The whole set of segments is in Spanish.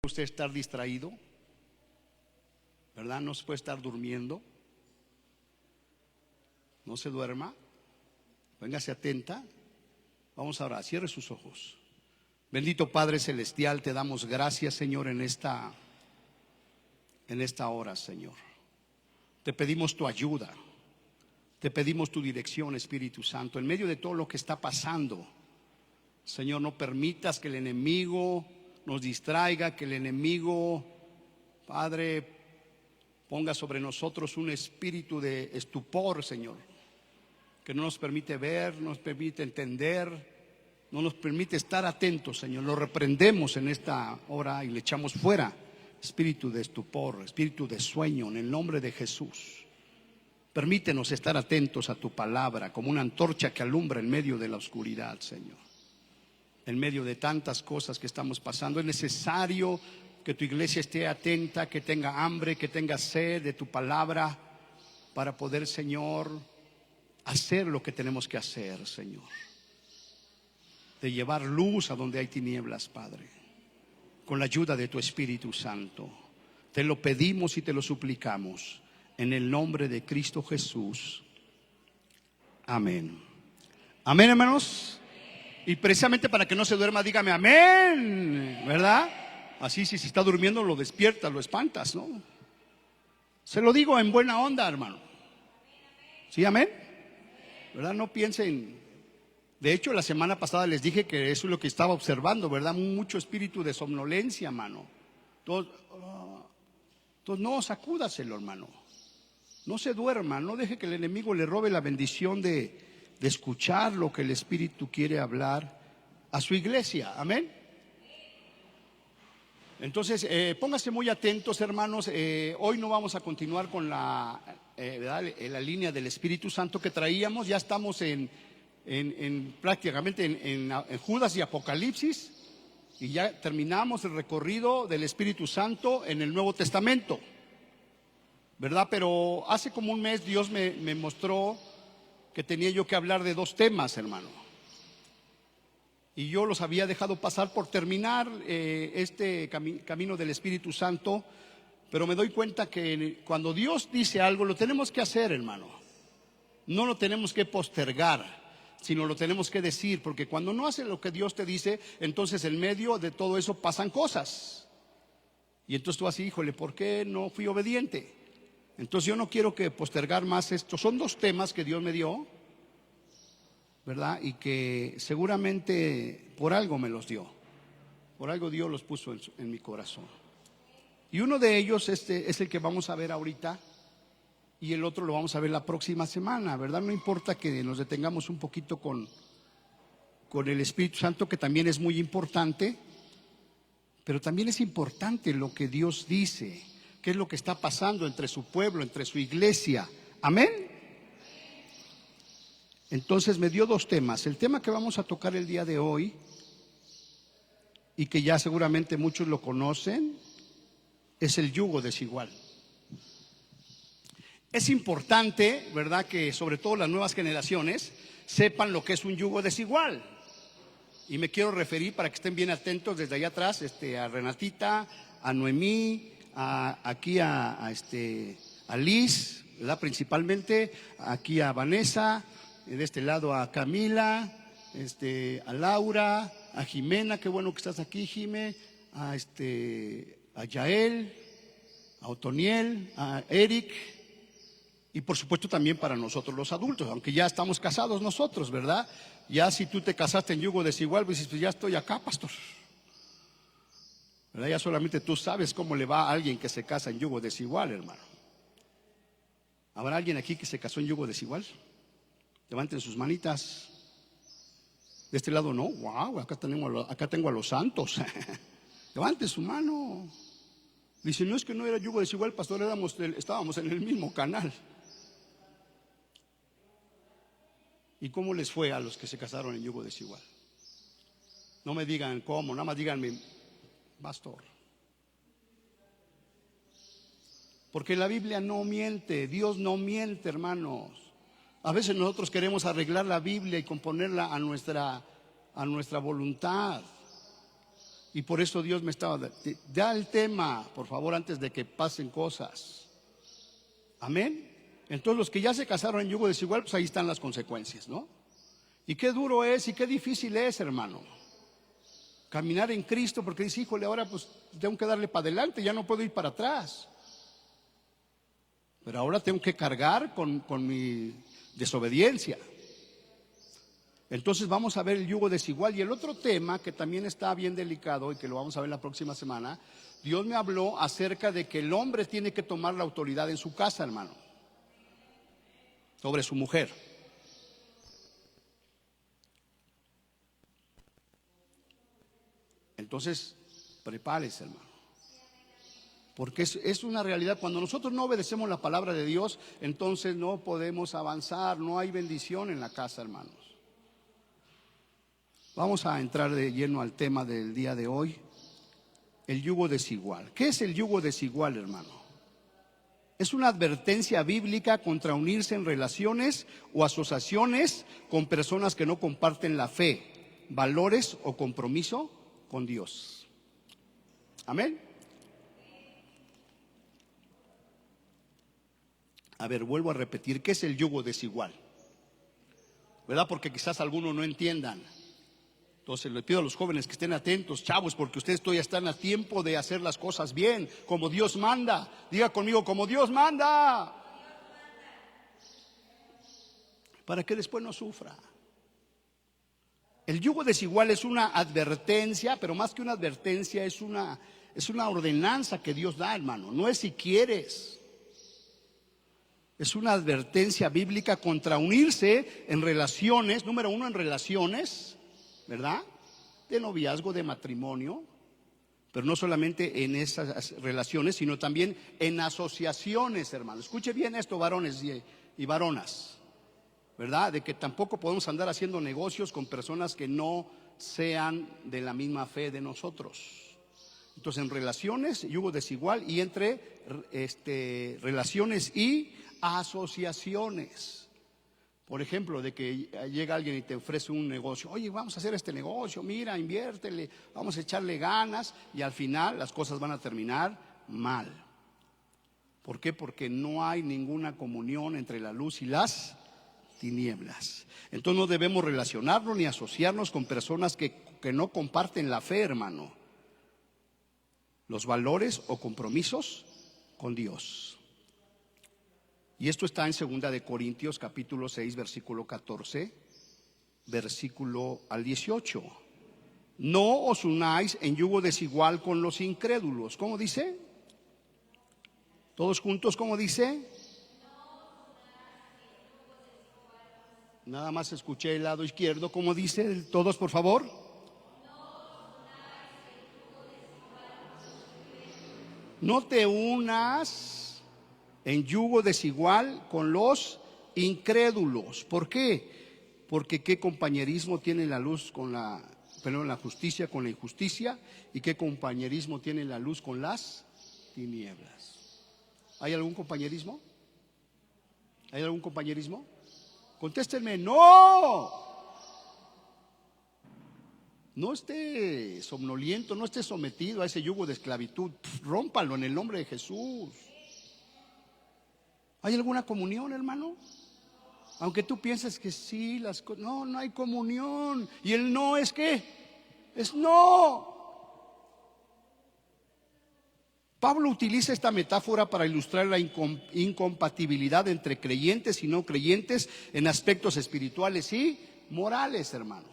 usted estar distraído, ¿verdad? No se puede estar durmiendo. No se duerma. Véngase atenta. Vamos a orar. Cierre sus ojos. Bendito Padre Celestial, te damos gracias, Señor, en esta hora, Señor. Te pedimos tu ayuda. Te pedimos tu dirección, Espíritu Santo, en medio de todo lo que está pasando. Señor, no permitas que el enemigo nos distraiga, que el enemigo, Padre, ponga sobre nosotros un espíritu de estupor, Señor, que no nos permite ver, no nos permite entender, no nos permite estar atentos, Señor. Lo reprendemos en esta hora y le echamos fuera espíritu de estupor, espíritu de sueño, en el nombre de Jesús. Permítenos estar atentos a tu palabra como una antorcha que alumbra en medio de la oscuridad, Señor. En medio de tantas cosas que estamos pasando, es necesario que tu iglesia esté atenta, que tenga hambre, que tenga sed de tu palabra, para poder, Señor, hacer lo que tenemos que hacer, Señor. De llevar luz a donde hay tinieblas, Padre, con la ayuda de tu Espíritu Santo. Te lo pedimos y te lo suplicamos en el nombre de Cristo Jesús. Amén. Amén, hermanos. Y precisamente para que no se duerma, dígame amén, ¿verdad? Así, si se está durmiendo, lo despiertas, lo espantas, ¿no? Se lo digo en buena onda, hermano. ¿Sí, amén? ¿Verdad? No piensen. De hecho, la semana pasada les dije que eso es lo que estaba observando, ¿verdad? Mucho espíritu de somnolencia, hermano. Entonces, no, sacúdaselo, hermano. No se duerma, no deje que el enemigo le robe la bendición de escuchar lo que el Espíritu quiere hablar a su iglesia. Amén. Entonces, pónganse muy atentos, hermanos. Hoy no vamos a continuar con la línea del Espíritu Santo que traíamos. Ya estamos prácticamente en Judas y Apocalipsis, y ya terminamos el recorrido del Espíritu Santo en el Nuevo Testamento, ¿verdad? Pero hace como un mes Dios me mostró que tenía yo que hablar de dos temas, hermano. Y yo los había dejado pasar por terminar este camino del Espíritu Santo, pero me doy cuenta que cuando Dios dice algo, lo tenemos que hacer, hermano. No lo tenemos que postergar, sino lo tenemos que decir, porque cuando no haces lo que Dios te dice, entonces en medio de todo eso pasan cosas. Y entonces tú así, híjole, ¿por qué no fui obediente? Entonces yo no quiero que postergar más esto. Son dos temas que Dios me dio, ¿verdad? Y que seguramente por algo me los dio. Por algo Dios los puso en mi corazón. Y uno de ellos es el que vamos a ver ahorita, y el otro lo vamos a ver la próxima semana, ¿verdad? No importa que nos detengamos un poquito con el Espíritu Santo, que también es muy importante, pero también es importante lo que Dios dice. ¿Qué es lo que está pasando entre su pueblo, entre su iglesia? Amén. Entonces me dio dos temas. El tema que vamos a tocar el día de hoy, y que ya seguramente muchos lo conocen, es el yugo desigual. Es importante, ¿verdad?, que sobre todo las nuevas generaciones sepan lo que es un yugo desigual. Y me quiero referir, para que estén bien atentos desde allá atrás, a Renatita, a Noemí, aquí a Liz, ¿verdad? Principalmente aquí a Vanessa, de este lado a Camila, a Laura, a Jimena, qué bueno que estás aquí, Jime, a Yael, a Otoniel, a Eric, y por supuesto también para nosotros los adultos, aunque ya estamos casados nosotros, ¿verdad? Ya si tú te casaste en yugo desigual, pues dices, pues ya estoy acá, pastor, ¿verdad? Ya solamente tú sabes cómo le va a alguien que se casa en yugo desigual, hermano. ¿Habrá alguien aquí que se casó en yugo desigual? Levanten sus manitas. De este lado no. Wow, acá tengo a los santos. Levanten su mano. Dice, no es que no era yugo desigual, pastor, estábamos en el mismo canal. ¿Y cómo les fue a los que se casaron en yugo desigual? No me digan cómo, nada más díganme, pastor. Porque la Biblia no miente, Dios no miente, hermanos. A veces nosotros queremos arreglar la Biblia y componerla a nuestra voluntad. Y por eso Dios me estaba, da el tema, por favor, antes de que pasen cosas. Amén. Entonces los que ya se casaron en yugo desigual, pues ahí están las consecuencias, ¿no? Y qué duro es y qué difícil es, hermano, caminar en Cristo, porque dice, híjole, ahora pues tengo que darle para adelante, ya no puedo ir para atrás. Pero ahora tengo que cargar con mi desobediencia. Entonces vamos a ver el yugo desigual. Y el otro tema que también está bien delicado y que lo vamos a ver la próxima semana, Dios me habló acerca de que el hombre tiene que tomar la autoridad en su casa, hermano, sobre su mujer. Entonces, prepárese, hermano, porque es una realidad. Cuando nosotros no obedecemos la palabra de Dios, entonces no podemos avanzar, no hay bendición en la casa, hermanos. Vamos a entrar de lleno al tema del día de hoy, el yugo desigual. ¿Qué es el yugo desigual, hermano? Es una advertencia bíblica contra unirse en relaciones o asociaciones con personas que no comparten la fe, valores o compromiso con Dios. Amén. A ver, vuelvo a repetir, ¿qué es el yugo desigual? ¿Verdad? Porque quizás algunos no entiendan. Entonces le pido a los jóvenes que estén atentos, chavos, porque ustedes todavía están a tiempo de hacer las cosas bien, como Dios manda. Diga conmigo, como Dios manda. Para que después no sufra. El yugo desigual es una advertencia, pero más que una advertencia es una ordenanza que Dios da, hermano. No es si quieres. Es una advertencia bíblica contra unirse en relaciones, número uno, en relaciones, ¿verdad? De noviazgo, de matrimonio, pero no solamente en esas relaciones, sino también en asociaciones, hermano. Escuche bien esto, varones y varonas, ¿verdad? De que tampoco podemos andar haciendo negocios con personas que no sean de la misma fe de nosotros. Entonces, en relaciones, yugo desigual, y entre relaciones y asociaciones. Por ejemplo, de que llega alguien y te ofrece un negocio. Oye, vamos a hacer este negocio, mira, inviértele, vamos a echarle ganas, y al final las cosas van a terminar mal. ¿Por qué? Porque no hay ninguna comunión entre la luz y las tinieblas. Entonces no debemos relacionarnos ni asociarnos con personas que no comparten la fe, hermano, los valores o compromisos con Dios. Y esto está en 2 de Corintios capítulo 6 versículo 14, versículo al 18. No os unáis en yugo desigual con los incrédulos. ¿Cómo dice? Todos juntos, ¿cómo dice? Nada más escuché el lado izquierdo. ¿Cómo dice? Todos, por favor. No te unas en yugo desigual con los incrédulos. ¿Por qué? Porque qué compañerismo tiene la luz con la justicia con la injusticia, y qué compañerismo tiene la luz con las tinieblas. ¿Hay algún compañerismo? ¿Hay algún compañerismo? Contéstenme, no. No esté somnoliento, no esté sometido a ese yugo de esclavitud. Rómpalo en el nombre de Jesús. ¿Hay alguna comunión, hermano? Aunque tú pienses que sí, no hay comunión. Y el no es ¿qué? Es no. Pablo utiliza esta metáfora para ilustrar la incompatibilidad entre creyentes y no creyentes en aspectos espirituales y morales, hermano.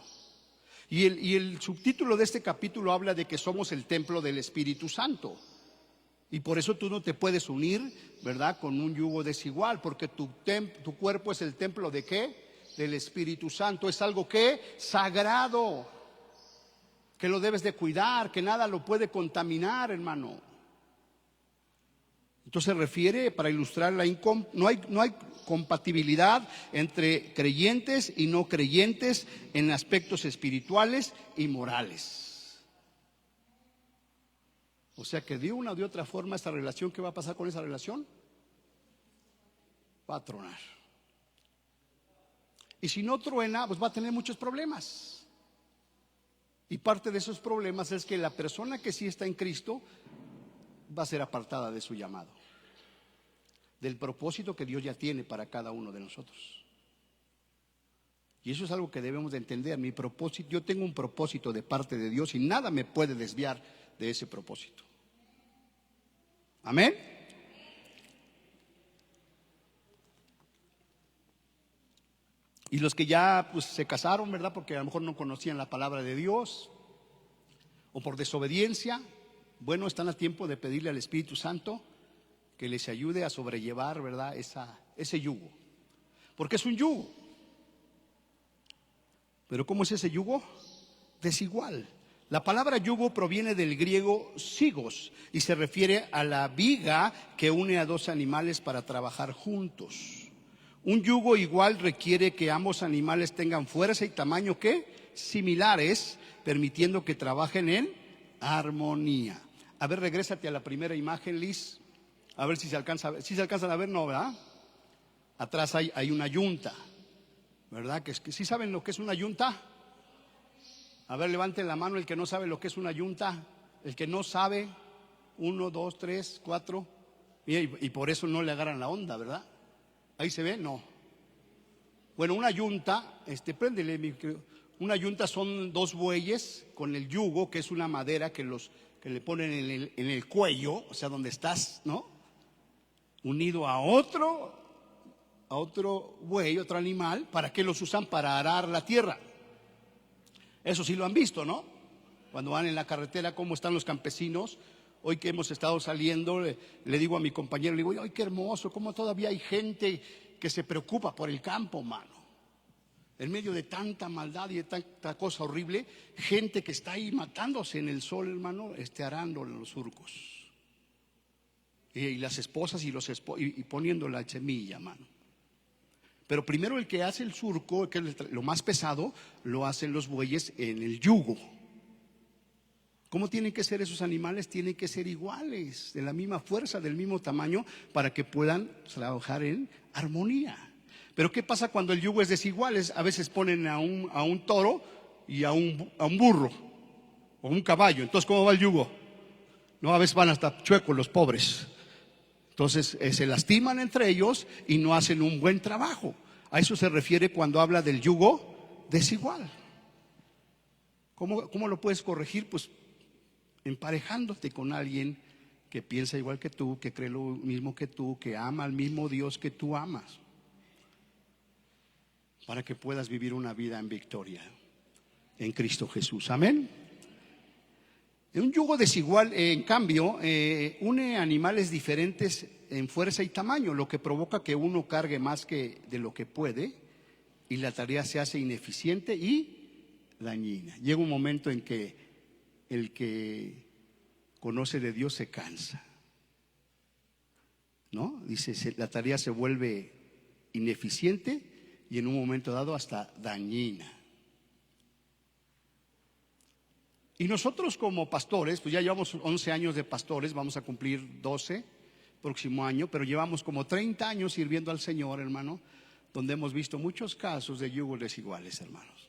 Y el subtítulo de este capítulo habla de que somos el templo del Espíritu Santo. Y por eso tú no te puedes unir, ¿verdad?, con un yugo desigual, porque tu cuerpo es el templo ¿de qué? Del Espíritu Santo. Es algo que sagrado, que lo debes de cuidar, que nada lo puede contaminar, hermano. Entonces se refiere, para ilustrar no hay compatibilidad entre creyentes y no creyentes en aspectos espirituales y morales. O sea que de una o de otra forma esta relación, ¿qué va a pasar con esa relación? Va a tronar. Y si no truena, pues va a tener muchos problemas. Y parte de esos problemas es que la persona que sí está en Cristo va a ser apartada de su llamado, del propósito que Dios ya tiene para cada uno de nosotros. Y eso es algo que debemos de entender. Mi propósito, yo tengo un propósito de parte de Dios y nada me puede desviar de ese propósito. Amén. Y los que ya pues se casaron, ¿verdad? Porque a lo mejor no conocían la palabra de Dios o por desobediencia, bueno, están a tiempo de pedirle al Espíritu Santo que les ayude a sobrellevar, ¿verdad? Ese yugo. Porque es un yugo. Pero ¿cómo es ese yugo? Desigual. La palabra yugo proviene del griego sigos y se refiere a la viga que une a dos animales para trabajar juntos. Un yugo igual requiere que ambos animales tengan fuerza y tamaño ¿qué? Similares, permitiendo que trabajen en armonía. A ver, regrésate a la primera imagen, Liz. A ver si se alcanza a ver. ¿Sí se alcanzan a ver? No, ¿verdad? Atrás hay una yunta, ¿verdad? Que ¿sí saben lo que es una yunta? A ver, levanten la mano el que no sabe lo que es una yunta. El que no sabe, 1, 2, 3, 4. Y por eso no le agarran la onda, ¿verdad? Ahí se ve, no. Bueno, una yunta, préndele, una yunta son dos bueyes con el yugo, que es una madera que le ponen en el cuello, o sea, donde estás, ¿no? Unido a otro buey, otro animal. ¿Para qué los usan? Para arar la tierra. Eso sí lo han visto, ¿no? Cuando van en la carretera, cómo están los campesinos. Hoy que hemos estado saliendo, le digo a mi compañero, le digo, ¡ay, qué hermoso! Cómo todavía hay gente que se preocupa por el campo, mano. En medio de tanta maldad y de tanta cosa horrible, gente que está ahí matándose en el sol, hermano, arando los surcos. Y las esposas y poniendo la semilla, mano. Pero primero el que hace el surco, que es lo más pesado, lo hacen los bueyes en el yugo. ¿Cómo tienen que ser esos animales? Tienen que ser iguales, de la misma fuerza, del mismo tamaño, para que puedan trabajar en armonía. Pero ¿qué pasa cuando el yugo es desigual? A veces ponen a un toro y a un burro o un caballo. Entonces, ¿cómo va el yugo? No, a veces van hasta chuecos los pobres. Entonces se lastiman entre ellos y no hacen un buen trabajo. A eso se refiere cuando habla del yugo desigual. ¿Cómo lo puedes corregir? Pues emparejándote con alguien que piensa igual que tú, que cree lo mismo que tú, que ama al mismo Dios que tú amas, para que puedas vivir una vida en victoria en Cristo Jesús. Amén. Un yugo desigual, en cambio, une animales diferentes en fuerza y tamaño, lo que provoca que uno cargue más de lo que puede y la tarea se hace ineficiente y dañina. Llega un momento en que el que conoce de Dios se cansa, ¿no? Dice, la tarea se vuelve ineficiente y en un momento dado hasta dañina. Y nosotros como pastores, pues ya llevamos 11 años de pastores, vamos a cumplir 12 próximo año, pero llevamos como 30 años sirviendo al Señor, hermano, donde hemos visto muchos casos de yugos desiguales, hermanos.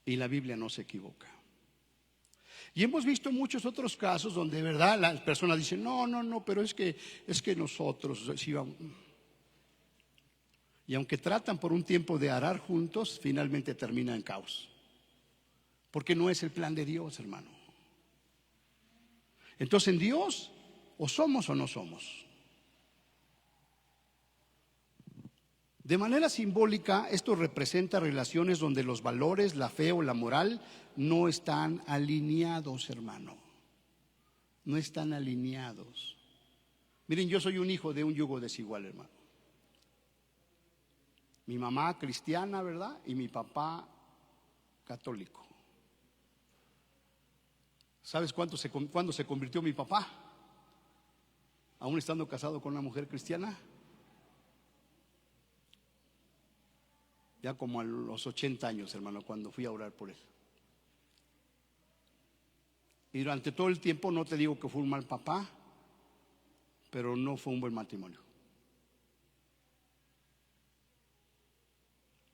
Y la Biblia no se equivoca. Y hemos visto muchos otros casos donde de verdad las personas dicen, no, pero es que nosotros sí vamos. Y aunque tratan por un tiempo de arar juntos, finalmente termina en caos. Porque no es el plan de Dios, hermano. Entonces en Dios o somos o no somos. De manera simbólica, esto representa relaciones donde los valores, la fe o la moral no están alineados, hermano. No están alineados. Miren, yo soy un hijo de un yugo desigual, hermano. Mi mamá cristiana, ¿verdad? Y mi papá católico. ¿Sabes cuándo se convirtió mi papá? Aún estando casado con una mujer cristiana. Ya como a los 80 años, hermano, cuando fui a orar por él. Y durante todo el tiempo no te digo que fue un mal papá, pero no fue un buen matrimonio.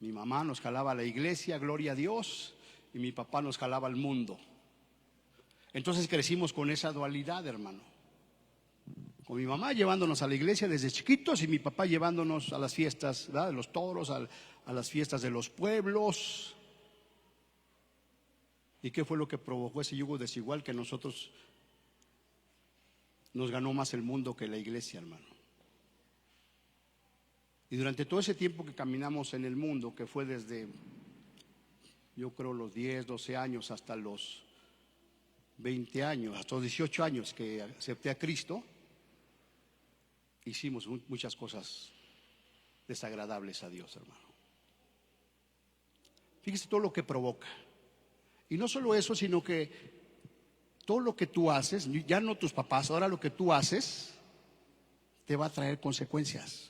Mi mamá nos jalaba a la iglesia, gloria a Dios, y mi papá nos jalaba al mundo. Entonces crecimos con esa dualidad, hermano. Con mi mamá llevándonos a la iglesia desde chiquitos y mi papá llevándonos a las fiestas, ¿verdad?, de los toros, a las fiestas de los pueblos. ¿Y qué fue lo que provocó ese yugo desigual? Que nosotros nos ganó más el mundo que la iglesia, hermano. Y durante todo ese tiempo que caminamos en el mundo, que fue desde, yo creo, los 10, 12 años hasta los 20 años, hasta los 18 años que acepté a Cristo, hicimos muchas cosas desagradables a Dios, hermano. Fíjese todo lo que provoca. Y no solo eso, sino que todo lo que tú haces, ya no tus papás, ahora lo que tú haces te va a traer consecuencias.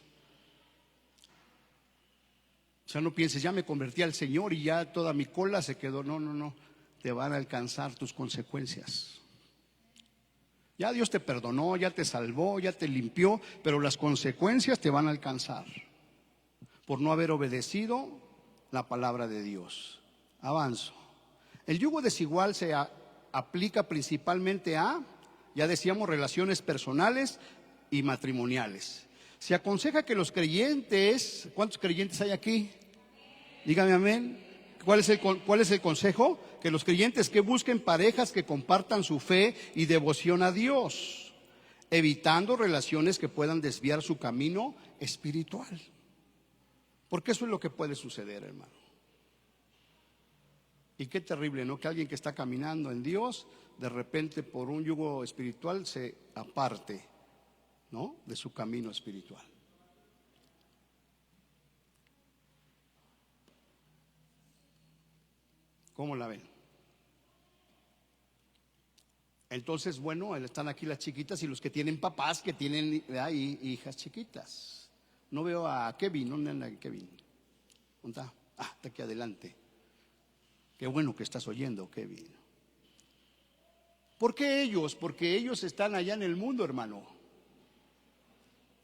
O sea, no pienses, ya me convertí al Señor y ya toda mi cola se quedó. No, no, no, te van a alcanzar tus consecuencias. Ya Dios te perdonó, ya te salvó, ya te limpió, pero las consecuencias te van a alcanzar por no haber obedecido la palabra de Dios. Avanzo. El yugo desigual se aplica principalmente a, ya decíamos, relaciones personales y matrimoniales. Se aconseja que los creyentes, ¿cuántos creyentes hay aquí? Dígame amén. ¿Cuál es el consejo? Que los creyentes que busquen parejas que compartan su fe y devoción a Dios, evitando relaciones que puedan desviar su camino espiritual. Porque eso es lo que puede suceder, hermano. Y qué terrible, ¿no? Que alguien que está caminando en Dios, de repente por un yugo espiritual se aparte, ¿no?, de su camino espiritual. ¿Cómo la ven? Entonces, bueno, están aquí las chiquitas y los que tienen papás que tienen hijas chiquitas. No veo a Kevin, ¿dónde anda Kevin? ¿Dónde está? Está aquí adelante. Qué bueno que estás oyendo, Kevin. ¿Por qué ellos? Porque ellos están allá en el mundo, hermano.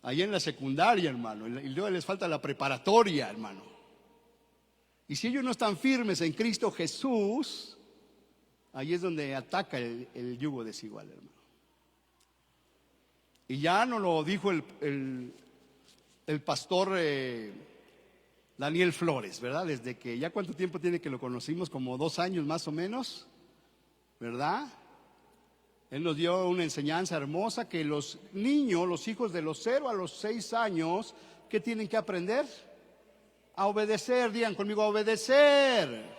Allá en la secundaria, hermano. Y luego les falta la preparatoria, hermano. Y si ellos no están firmes en Cristo Jesús, ahí es donde ataca el yugo desigual, hermano. Y ya no lo dijo el pastor Daniel Flores, ¿verdad? Desde que, ¿ya cuánto tiempo tiene que lo conocimos? Como 2 años más o menos, ¿verdad? Él nos dio una enseñanza hermosa que los niños, los hijos de los 0 a los 6 años, ¿qué tienen que aprender? A obedecer, digan conmigo, a obedecer.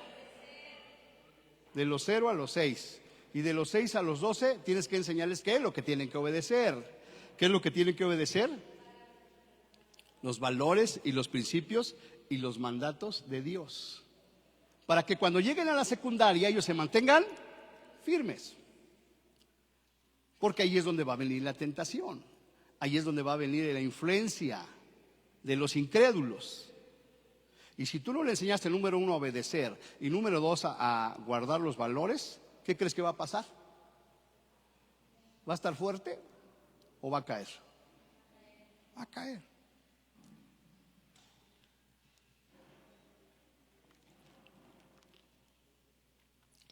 De los 0 a los 6. Y de los 6 a los 12 tienes que enseñarles qué es lo que tienen que obedecer. ¿Qué es lo que tienen que obedecer? Los valores y los principios y los mandatos de Dios, para que cuando lleguen a la secundaria ellos se mantengan firmes, porque ahí es donde va a venir la tentación, ahí es donde va a venir la influencia de los incrédulos. Y si tú no le enseñaste, número 1, a obedecer, y número 2, a guardar los valores, ¿qué crees que va a pasar? ¿Va a estar fuerte o va a caer? Va a caer.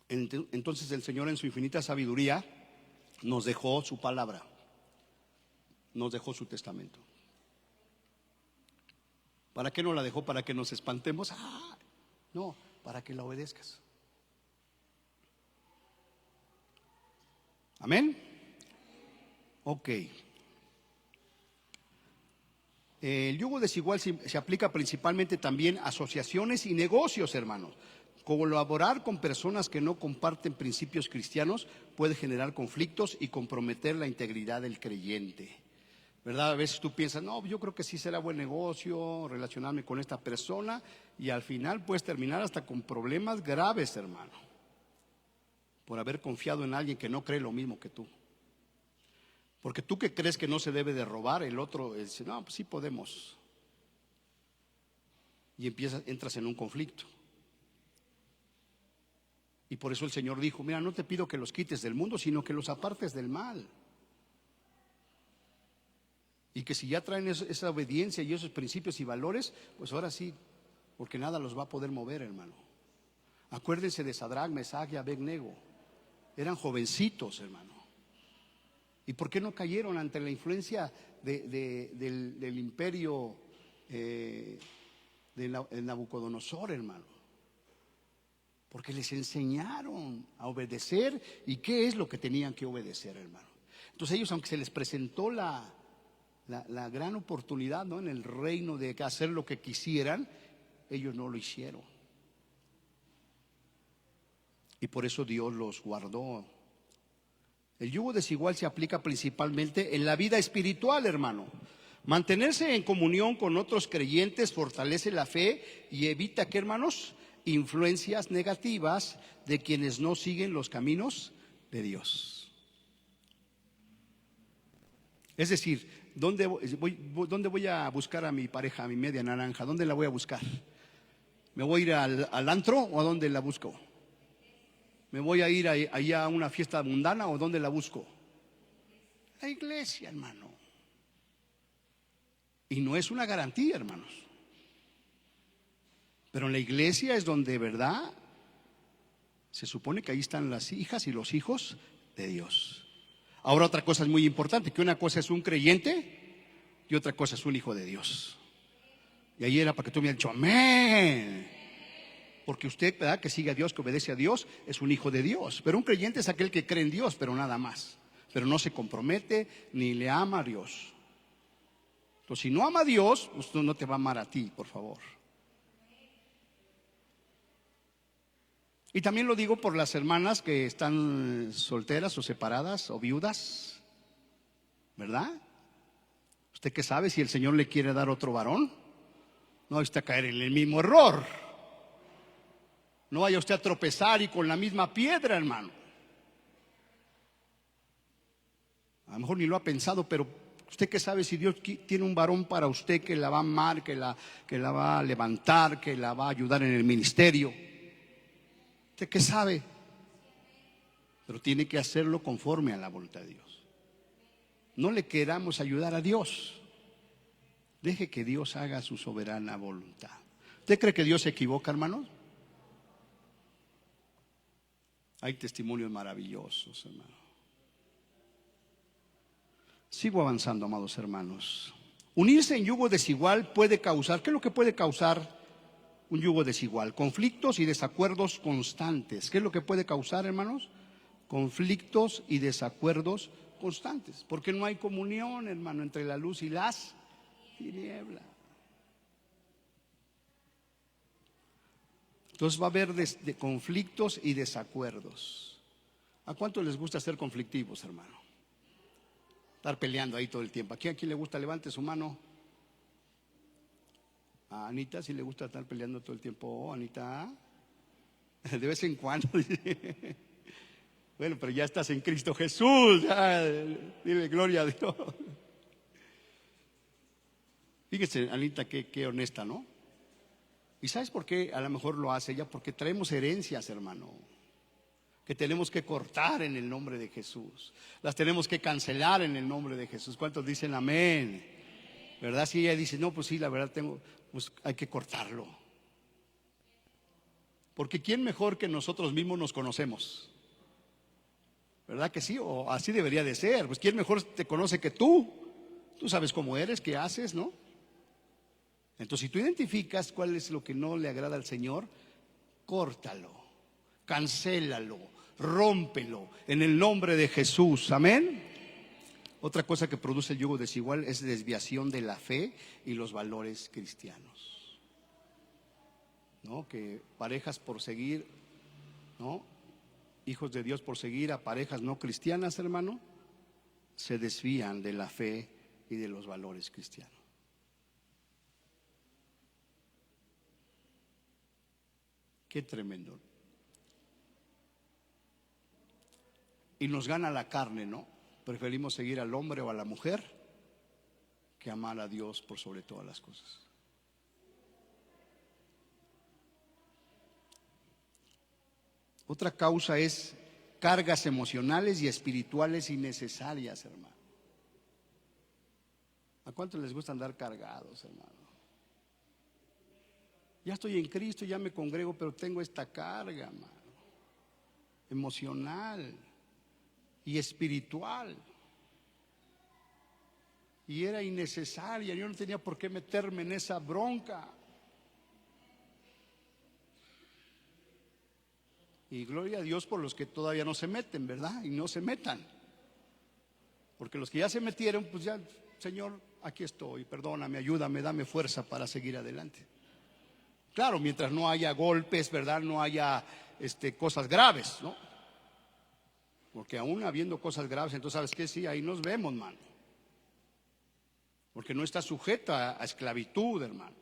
Entonces el Señor, en su infinita sabiduría, nos dejó su palabra, nos dejó su testamento. ¿Para qué no la dejó? ¿Para que nos espantemos? No, para que la obedezcas. ¿Amén? Ok. El yugo desigual se aplica principalmente también a asociaciones y negocios, hermanos. Colaborar con personas que no comparten principios cristianos puede generar conflictos y comprometer la integridad del creyente, ¿verdad? A veces tú piensas, no, yo creo que sí será buen negocio relacionarme con esta persona, y al final puedes terminar hasta con problemas graves, hermano, por haber confiado en alguien que no cree lo mismo que tú. Porque tú que crees que no se debe de robar, el otro dice, no, pues sí podemos. Y entras en un conflicto. Y por eso el Señor dijo, mira, no te pido que los quites del mundo, sino que los apartes del mal. Y que si ya traen esa obediencia y esos principios y valores, pues ahora sí porque nada los va a poder mover, hermano. Acuérdense de Sadrach, Mesach y Abednego. Eran jovencitos, hermano. ¿Y por qué no cayeron ante la influencia del imperio de Nabucodonosor, hermano? Porque les enseñaron a obedecer. ¿Y qué es lo que tenían que obedecer, hermano? Entonces ellos, aunque se les presentó la gran oportunidad, ¿no?, en el reino de hacer lo que quisieran, ellos no lo hicieron. Y por eso Dios los guardó. El yugo desigual se aplica principalmente en la vida espiritual, hermano. Mantenerse en comunión con otros creyentes fortalece la fe y evita, ¿qué, hermanos?, influencias negativas de quienes no siguen los caminos de Dios. Es decir, ¿dónde voy a buscar a mi pareja, a mi media naranja? ¿Dónde la voy a buscar? ¿Me voy a ir al antro o a dónde la busco? ¿Me voy a ir allá a una fiesta mundana o dónde la busco? La iglesia, hermano. Y no es una garantía, hermanos. Pero en la iglesia es donde, ¿verdad?, se supone que ahí están las hijas y los hijos de Dios. Ahora, otra cosa es muy importante, que una cosa es un creyente y otra cosa es un hijo de Dios. Y ahí era para que tú me hayas dicho amén. Porque usted, ¿verdad?, que sigue a Dios, que obedece a Dios, es un hijo de Dios. Pero un creyente es aquel que cree en Dios, pero nada más. Pero no se compromete ni le ama a Dios. Entonces, si no ama a Dios, pues no te va a amar a ti, por favor. Y también lo digo por las hermanas que están solteras o separadas o viudas, ¿verdad? ¿Usted qué sabe si el Señor le quiere dar otro varón? No vaya usted a caer en el mismo error. No vaya usted a tropezar y con la misma piedra, hermano. A lo mejor ni lo ha pensado, pero ¿usted qué sabe si Dios tiene un varón para usted que la va a amar, que la va a levantar, que la va a ayudar en el ministerio? ¿Usted qué sabe? Pero tiene que hacerlo conforme a la voluntad de Dios. No le queramos ayudar a Dios. Deje que Dios haga su soberana voluntad. ¿Usted cree que Dios se equivoca, hermanos? Hay testimonios maravillosos, hermano. Sigo avanzando, amados hermanos. Unirse en yugo desigual puede causar, ¿qué es lo que puede causar un yugo desigual? Conflictos y desacuerdos constantes. ¿Qué es lo que puede causar, hermanos? Conflictos y desacuerdos constantes. Porque no hay comunión, hermano, entre la luz y las tinieblas. Entonces va a haber de conflictos y desacuerdos. ¿A cuánto les gusta ser conflictivos, hermano? Estar peleando ahí todo el tiempo. ¿A quién le gusta? Levante su mano. A Anita sí le gusta estar peleando todo el tiempo. Oh, Anita, de vez en cuando. Bueno, pero ya estás en Cristo Jesús. Dile gloria a Dios. Fíjese, Anita, qué honesta, ¿no? ¿Y sabes por qué a lo mejor lo hace ella? Porque traemos herencias, hermano, que tenemos que cortar en el nombre de Jesús. Las tenemos que cancelar en el nombre de Jesús. ¿Cuántos dicen amén? ¿Verdad? Si ella dice, no, pues sí, la verdad pues hay que cortarlo. Porque ¿quién mejor que nosotros mismos nos conocemos? ¿Verdad que sí? O así debería de ser. Pues ¿quién mejor te conoce que tú? Tú sabes cómo eres, qué haces, ¿no? Entonces, si tú identificas cuál es lo que no le agrada al Señor, córtalo, cancélalo, rómpelo en el nombre de Jesús. Amén. Otra cosa que produce el yugo desigual es desviación de la fe y los valores cristianos, ¿no? Que parejas por seguir, ¿no?, hijos de Dios por seguir a parejas no cristianas, hermano, se desvían de la fe y de los valores cristianos. Qué tremendo. Y nos gana la carne, ¿no? Preferimos seguir al hombre o a la mujer que amar a Dios por sobre todas las cosas. Otra causa es cargas emocionales y espirituales innecesarias, hermano. ¿A cuántos les gusta andar cargados, hermano? Ya estoy en Cristo, ya me congrego, pero tengo esta carga, mano, emocional y espiritual. Y era innecesaria, yo no tenía por qué meterme en esa bronca. Y gloria a Dios por los que todavía no se meten, ¿verdad? Y no se metan. Porque los que ya se metieron, pues ya, Señor, aquí estoy, perdóname, ayúdame, dame fuerza para seguir adelante. Claro, mientras no haya golpes, ¿verdad? No haya cosas graves, ¿no? Porque aún habiendo cosas graves, entonces, ¿sabes qué? Sí, ahí nos vemos, hermano. Porque no está sujeta a esclavitud, hermano.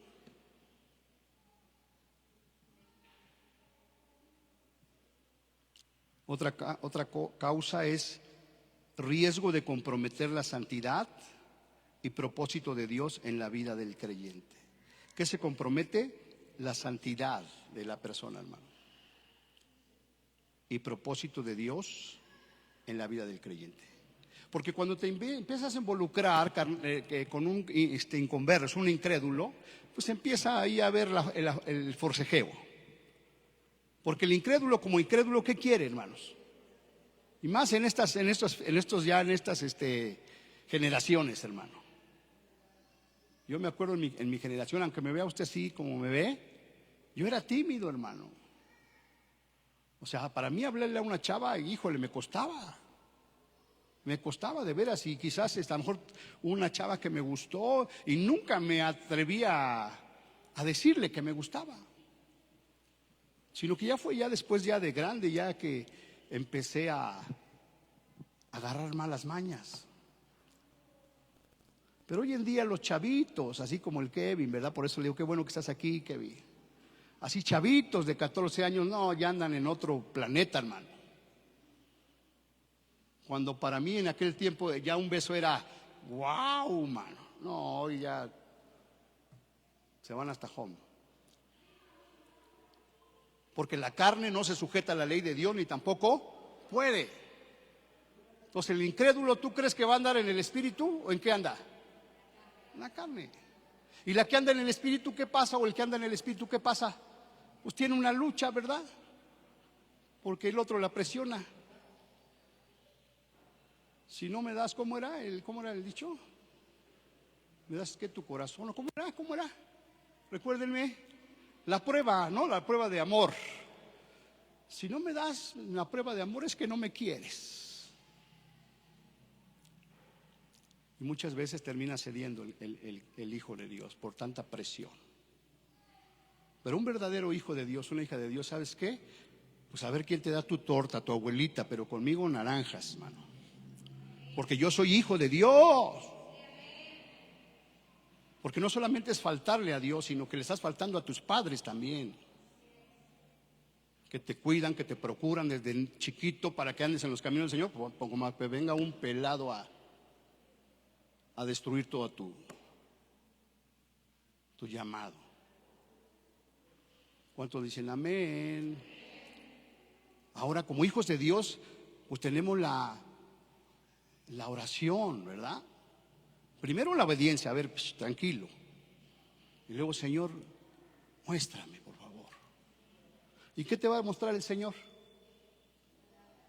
Otra causa es riesgo de comprometer la santidad y propósito de Dios en la vida del creyente. ¿Qué se compromete? La santidad de la persona, hermano, y propósito de Dios en la vida del creyente. Porque cuando te empiezas a involucrar con un inconverso, un incrédulo, pues empieza ahí a ver el forcejeo. Porque el incrédulo, como incrédulo, ¿qué quiere, hermanos? Y más en estas generaciones, hermano. Yo me acuerdo en mi generación, aunque me vea usted así como me ve, yo era tímido, hermano. O sea, para mí hablarle a una chava, híjole, me costaba. Me costaba de veras, y quizás a lo mejor una chava que me gustó y nunca me atrevía a decirle que me gustaba. Sino que ya fue ya después, ya de grande, ya que empecé a agarrar malas mañas. Pero hoy en día los chavitos, así como el Kevin, ¿verdad? Por eso le digo, qué bueno que estás aquí, Kevin. Así chavitos de 14 años, no, ya andan en otro planeta, hermano. Cuando para mí en aquel tiempo ya un beso era, wow, mano. No, hoy ya se van hasta home. Porque la carne no se sujeta a la ley de Dios ni tampoco puede. Entonces el incrédulo, ¿tú crees que va a andar en el espíritu o en qué anda? En la carne. Y la que anda en el espíritu, ¿qué pasa? O el que anda en el espíritu, ¿qué pasa? Pues tiene una lucha, ¿verdad? Porque el otro la presiona. Si no me das, ¿cómo era el dicho? ¿Me das que tu corazón? ¿Cómo era? ¿Cómo era? Recuérdenme. La prueba, ¿no? La prueba de amor. Si no me das la prueba de amor es que no me quieres. Y muchas veces termina cediendo el Hijo de Dios por tanta presión. Pero un verdadero hijo de Dios, una hija de Dios, ¿sabes qué? Pues a ver quién te da tu torta, tu abuelita, pero conmigo naranjas, hermano. Porque yo soy hijo de Dios. Porque no solamente es faltarle a Dios, sino que le estás faltando a tus padres también, que te cuidan, que te procuran desde chiquito para que andes en los caminos del Señor. Como más que venga un pelado a destruir todo tu llamado. ¿Cuántos dicen amén? Ahora, como hijos de Dios, pues tenemos la oración, ¿verdad? Primero la obediencia, a ver, tranquilo. Y luego, Señor, muéstrame, por favor. ¿Y qué te va a mostrar el Señor?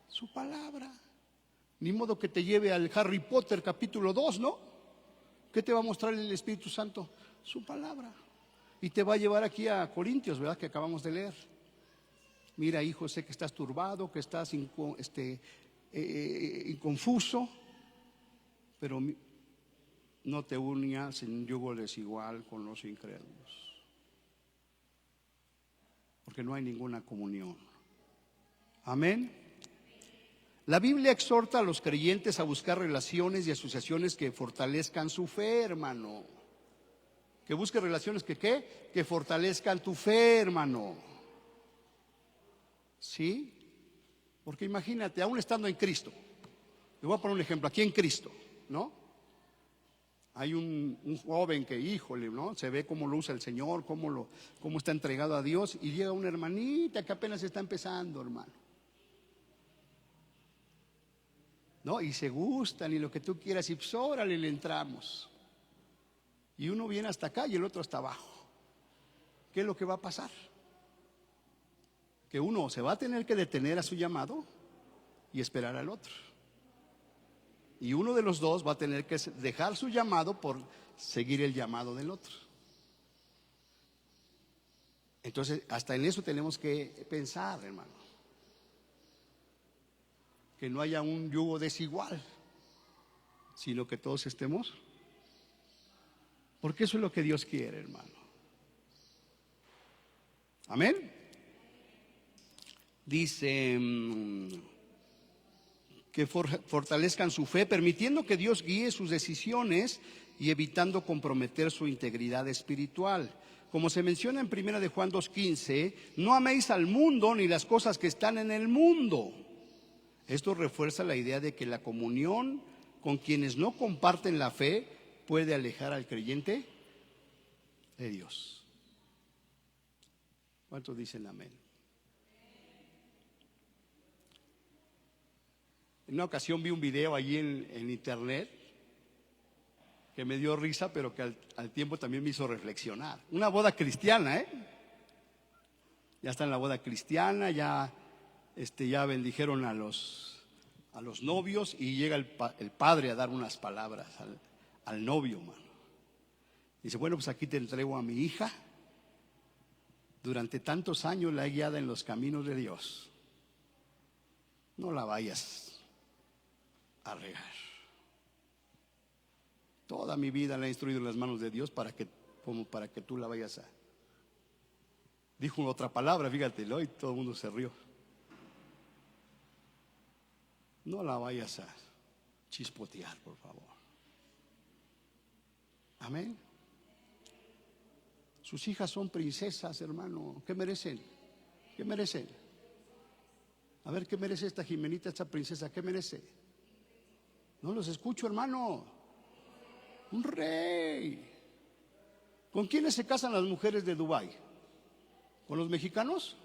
Su palabra. Ni modo que te lleve al Harry Potter capítulo 2, ¿no? ¿Qué te va a mostrar el Espíritu Santo? Su palabra. Y te va a llevar aquí a Corintios, ¿verdad? Que acabamos de leer. Mira, hijo, sé que estás turbado, que estás inconfuso, pero no te unas en yugo desigual con los incrédulos, porque no hay ninguna comunión. Amén. La Biblia exhorta a los creyentes a buscar relaciones y asociaciones que fortalezcan su fe, hermano. Que busque relaciones que fortalezcan tu fe, hermano. ¿Sí? Porque imagínate, aún estando en Cristo, le voy a poner un ejemplo, aquí en Cristo, ¿no? Hay un joven que, híjole, ¿no? Se ve cómo lo usa el Señor, cómo está entregado a Dios, y llega una hermanita que apenas está empezando, hermano, ¿no? Y se gustan y lo que tú quieras, y pues órale, le entramos. Y uno viene hasta acá y el otro hasta abajo. ¿qué es lo que va a pasar? Que uno se va a tener que detener a su llamado y esperar al otro. Y uno de los dos va a tener que dejar su llamado por seguir el llamado del otro. Entonces, hasta en eso tenemos que pensar, hermano. Que no haya un yugo desigual, sino que todos estemos. Porque eso es lo que Dios quiere, hermano. Amén. Dice que fortalezcan su fe, permitiendo que Dios guíe sus decisiones y evitando comprometer su integridad espiritual. Como se menciona en 1 de Juan 2:15, no améis al mundo ni las cosas que están en el mundo. Esto refuerza la idea de que la comunión con quienes no comparten la fe puede alejar al creyente de Dios. ¿Cuántos dicen amén? En una ocasión vi un video allí en internet que me dio risa, pero que al tiempo también me hizo reflexionar. Una boda cristiana, ya está en la boda cristiana, ya bendijeron a los novios y llega el padre a dar unas palabras al novio, mano. Dice, bueno, pues aquí te entrego a mi hija. Durante tantos años la he guiado en los caminos de Dios. No la vayas a regar. Toda mi vida la he instruido en las manos de Dios para que tú la vayas a. Dijo otra palabra, fíjate, y todo el mundo se rió. No la vayas a chispotear, por favor. Amén. Sus hijas son princesas, hermano. ¿Qué merecen? ¿Qué merecen? A ver, ¿qué merece esta Jimenita, esta princesa? ¿Qué merece? No los escucho, hermano. Un rey. ¿Con quiénes se casan las mujeres de Dubái? ¿Con los mexicanos?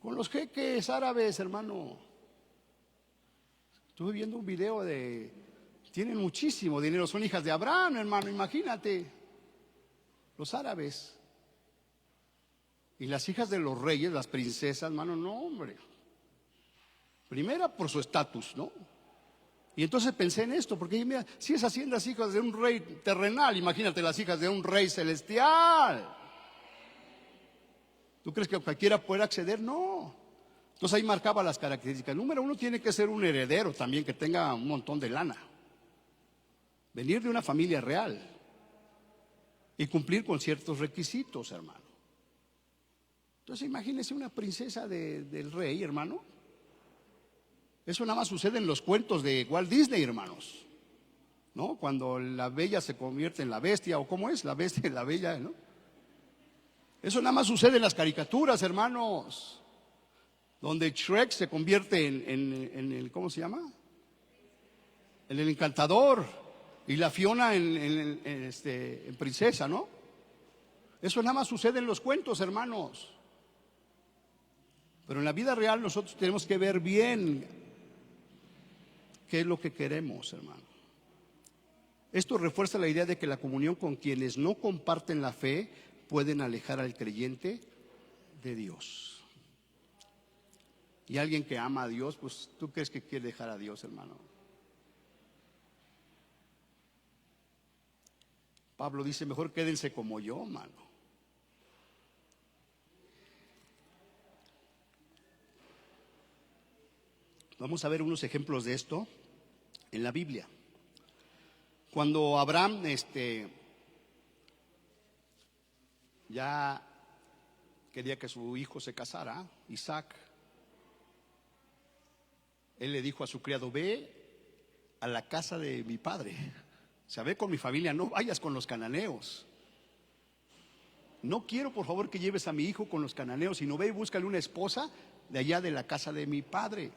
Con los jeques árabes, hermano. Estuve viendo un video tienen muchísimo dinero, son hijas de Abraham, hermano, imagínate. Los árabes. Y las hijas de los reyes, las princesas, hermano, no, hombre. Primera por su estatus, ¿no? Y entonces pensé en esto, porque mira, si esas son las hijas de un rey terrenal, imagínate las hijas de un rey celestial. ¿Tú crees que cualquiera puede acceder? No. Entonces ahí marcaba las características. Número uno, tiene que ser un heredero también, que tenga un montón de lana. Venir de una familia real y cumplir con ciertos requisitos, hermano. Entonces imagínese una princesa del rey, hermano. Eso nada más sucede en los cuentos de Walt Disney, hermanos, ¿no? Cuando la bella se convierte en la bestia, o cómo es, la bestia y la bella, ¿no? Eso nada más sucede en las caricaturas, hermanos, donde Shrek se convierte en el, ¿cómo se llama? En el encantador, y la Fiona en princesa, ¿no? Eso nada más sucede en los cuentos, hermanos. Pero en la vida real nosotros tenemos que ver bien qué es lo que queremos, hermano. Esto refuerza la idea de que la comunión con quienes no comparten la fe pueden alejar al creyente de Dios. Y alguien que ama a Dios, pues ¿tú crees que quiere dejar a Dios, hermano? Pablo dice, mejor quédense como yo, hermano. Vamos a ver unos ejemplos de esto en la Biblia. Cuando Abraham ya quería que su hijo se casara, Isaac, él le dijo a su criado, ve a la casa de mi padre, o sea, ve con mi familia, no vayas con los cananeos. No quiero, por favor, que lleves a mi hijo con los cananeos, sino ve y búscale una esposa de allá de la casa de mi padre,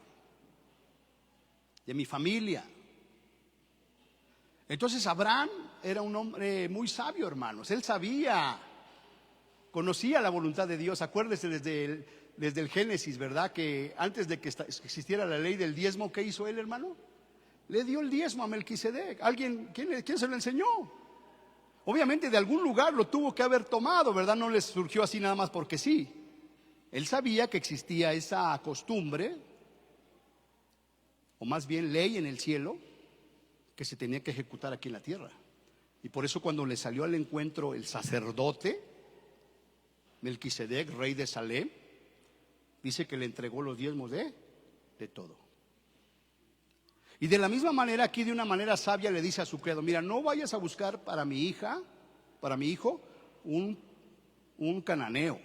de mi familia. Entonces Abraham era un hombre muy sabio, hermanos. Él sabía, conocía la voluntad de Dios. Acuérdese desde el Génesis, ¿verdad? Que antes de que existiera la ley del diezmo, ¿qué hizo él, hermano? Le dio el diezmo a Melquisedec. ¿Quién se lo enseñó? Obviamente de algún lugar lo tuvo que haber tomado, ¿verdad? No les surgió así nada más porque sí. Él sabía que existía esa costumbre, o más bien ley en el cielo, que se tenía que ejecutar aquí en la tierra. Y por eso cuando le salió al encuentro el sacerdote Melquisedec, rey de Salem, dice que le entregó los diezmos de todo. Y de la misma manera aquí, de una manera sabia, le dice a su criado: mira, no vayas a buscar para mi hija, para mi hijo, un cananeo.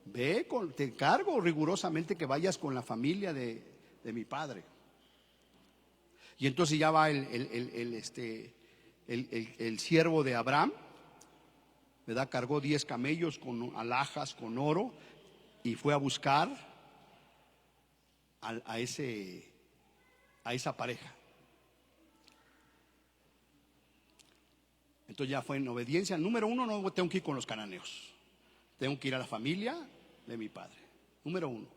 Ve, te encargo rigurosamente que vayas con la familia de mi padre. Y entonces ya va el siervo de Abraham, ¿verdad? Cargó 10 camellos con alhajas, con oro, y fue a buscar a esa pareja. Entonces ya fue en obediencia. Número uno, no tengo que ir con los cananeos, tengo que ir a la familia de mi padre. Número uno.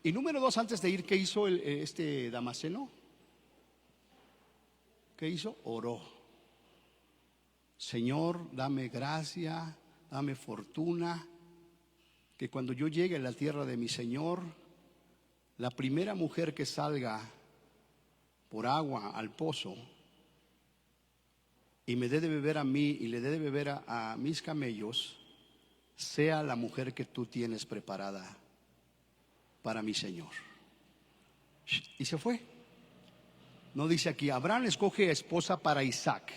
Y número dos, antes de ir, ¿qué hizo este Damaseno? ¿Qué hizo? Oró. Señor, dame gracia, dame fortuna, que cuando yo llegue a la tierra de mi Señor, la primera mujer que salga por agua al pozo y me dé de beber a mí y le dé de beber a mis camellos, sea la mujer que tú tienes preparada para mi Señor. Y se fue. No dice aquí, Abraham escoge esposa para Isaac.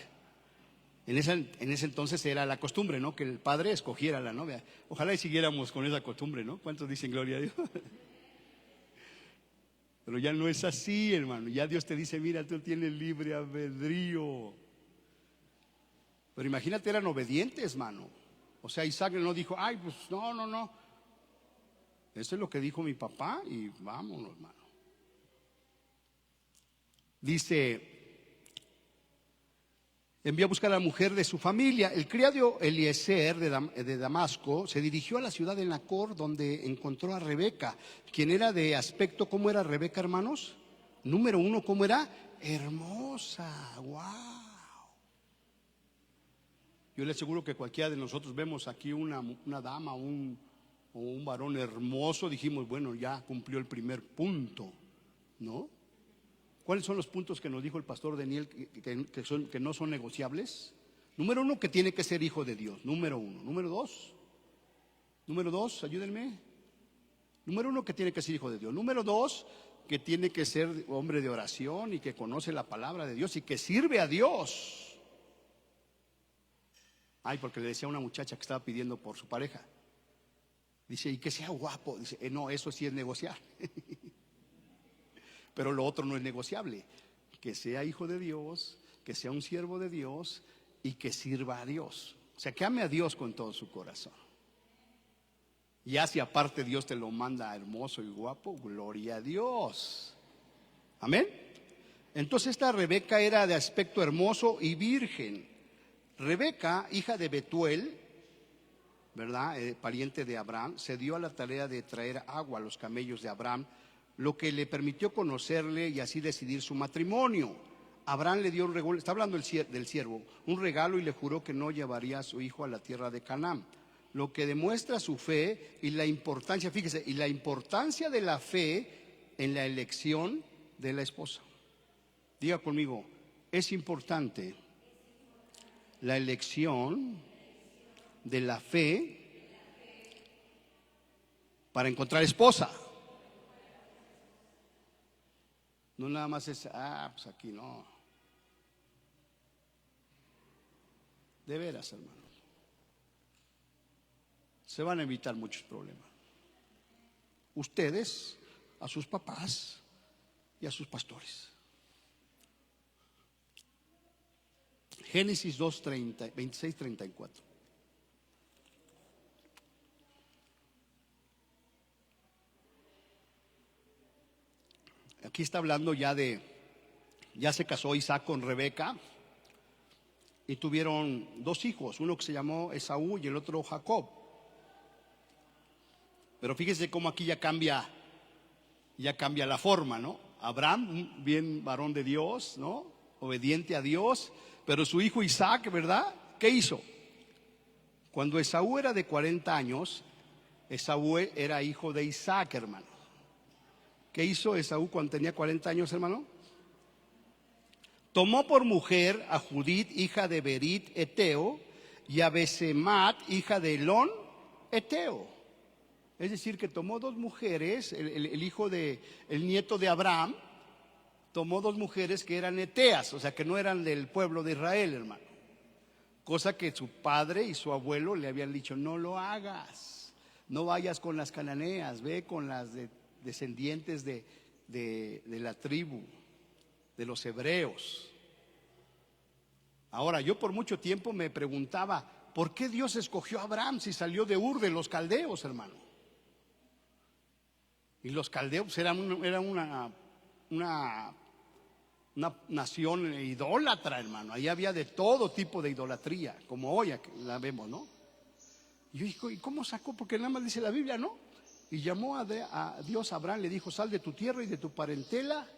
En ese entonces era la costumbre, ¿no? Que el padre escogiera a la novia. Ojalá y siguiéramos con esa costumbre, ¿no? ¿Cuántos dicen gloria a Dios? Pero ya no es así, hermano. Ya Dios te dice: mira, tú tienes libre albedrío. Pero imagínate, eran obedientes, hermano. O sea, Isaac no dijo: ay, pues no. Eso es lo que dijo mi papá y vámonos, hermano. Dice: envió a buscar a la mujer de su familia. El criado Eliezer de Damasco se dirigió a la ciudad de Nacor, donde encontró a Rebeca, quien era de aspecto. ¿Cómo era Rebeca, hermanos? Número uno, ¿cómo era? Hermosa. ¡Wow! Yo le aseguro que cualquiera de nosotros vemos aquí una dama o un varón hermoso, dijimos: bueno, ya cumplió el primer punto, ¿no? ¿Cuáles son los puntos que nos dijo el pastor Daniel que no son negociables? Número uno, que tiene que ser hijo de Dios. Número uno. Número dos, ayúdenme. Número uno, que tiene que ser hijo de Dios. Número dos, que tiene que ser hombre de oración y que conoce la palabra de Dios y que sirve a Dios. Ay, porque le decía a una muchacha que estaba pidiendo por su pareja, dice: y que sea guapo. Dice: no, eso sí es negociar. Pero lo otro no es negociable. Que sea hijo de Dios, que sea un siervo de Dios y que sirva a Dios. O sea, que ame a Dios con todo su corazón. Y así aparte Dios te lo manda hermoso y guapo, gloria a Dios. Amén. Entonces esta Rebeca era de aspecto hermoso y virgen. Rebeca, hija de Betuel, ¿verdad? Pariente de Abraham, se dio a la tarea de traer agua a los camellos de Abraham, lo que le permitió conocerle y así decidir su matrimonio. Abraham le dio un regalo, está hablando del siervo, un regalo, y le juró que no llevaría a su hijo a la tierra de Canaán, lo que demuestra su fe y la importancia, fíjese, y la importancia de la fe en la elección de la esposa. Diga conmigo: es importante la elección de la fe para encontrar esposa. No nada más es, pues aquí no. De veras, hermanos, se van a evitar muchos problemas. Ustedes, a sus papás y a sus pastores. Génesis 2:30, 26-34. Aquí está hablando ya se casó Isaac con Rebeca y tuvieron 2 hijos, uno que se llamó Esaú y el otro Jacob. Pero fíjese cómo aquí ya cambia la forma, ¿no? Abraham, un bien varón de Dios, ¿no? Obediente a Dios, Pero su hijo Isaac, ¿verdad? ¿Qué hizo? Cuando Esaú era de 40 años, Esaú era hijo de Isaac, hermano. ¿Qué hizo Esaú cuando tenía 40 años, hermano? Tomó por mujer a Judith, hija de Berit, Eteo, y a Besemat, hija de Elón, Eteo. Es decir, que tomó dos mujeres, el nieto de Abraham, tomó dos mujeres que eran eteas, o sea que no eran del pueblo de Israel, hermano. Cosa que su padre y su abuelo le habían dicho: no lo hagas, no vayas con las cananeas, ve con las descendientes de la tribu, de los hebreos. Ahora, yo por mucho tiempo me preguntaba, ¿por qué Dios escogió a Abraham si salió de Ur de los caldeos, hermano? Y los caldeos eran una nación idólatra, hermano. Ahí había de todo tipo de idolatría, como hoy la vemos, ¿no? Y yo digo, ¿y cómo sacó? Porque nada más dice la Biblia, ¿no? Y llamó a Dios a Abraham, le dijo: sal de tu tierra y de tu parentela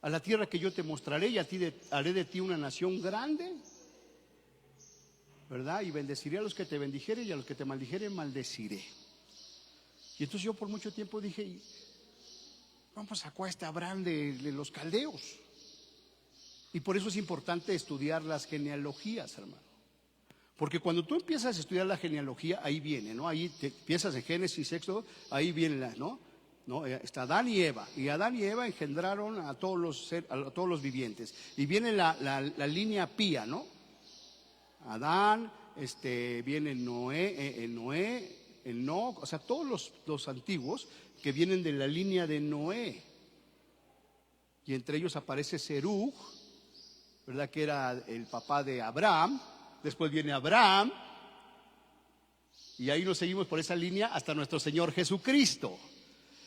a la tierra que yo te mostraré, y haré de ti una nación grande, ¿verdad? Y bendeciré a los que te bendijeren, y a los que te maldijeren maldeciré. Y entonces yo por mucho tiempo dije: ¿cómo sacó a este Abraham de los caldeos? Y por eso es importante estudiar las genealogías, hermano. Porque cuando tú empiezas a estudiar la genealogía, ahí viene, ¿no? Ahí empiezas en Génesis, Éxodo, ahí viene, ¿no? Está Adán y Eva. Y Adán y Eva engendraron a todos los vivientes. Y viene la línea pía, ¿no? Adán, viene Noé, Enoc, o sea, todos los antiguos que vienen de la línea de Noé. Y entre ellos aparece Serug, ¿verdad? Que era el papá de Abraham. Después viene Abraham, y ahí nos seguimos por esa línea hasta nuestro Señor Jesucristo.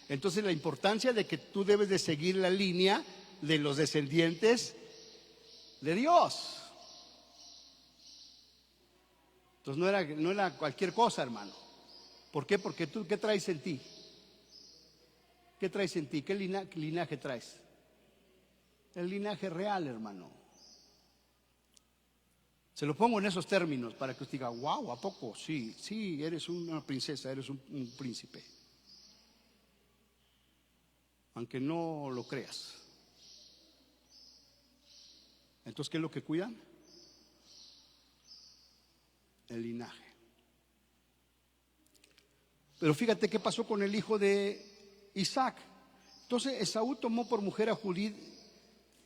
Entonces la importancia de que tú debes de seguir la línea de los descendientes de Dios. Entonces no era cualquier cosa, hermano. ¿Por qué? Porque tú, ¿qué traes en ti? ¿Qué traes en ti? ¿Qué linaje traes? El linaje real, hermano. Se lo pongo en esos términos para que usted diga: wow, ¿a poco? Sí, eres una princesa, eres un príncipe. Aunque no lo creas. Entonces, ¿qué es lo que cuidan? El linaje. Pero fíjate qué pasó con el hijo de Isaac. Entonces Esaú tomó por mujer a Judith,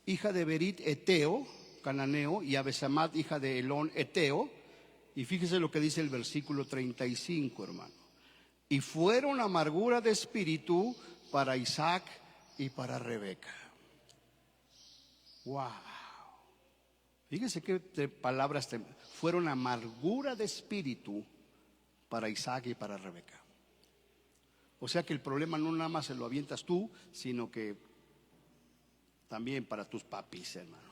hija de Berit, Eteo, cananeo, y a Besemat, hija de Elón, Eteo. Y fíjese lo que dice el versículo 35, hermano. Y fueron amargura de espíritu para Isaac y para Rebeca. Wow. Fíjese qué palabras fueron amargura de espíritu para Isaac y para Rebeca. O sea que el problema no nada más se lo avientas tú, sino que también para tus papis, hermano.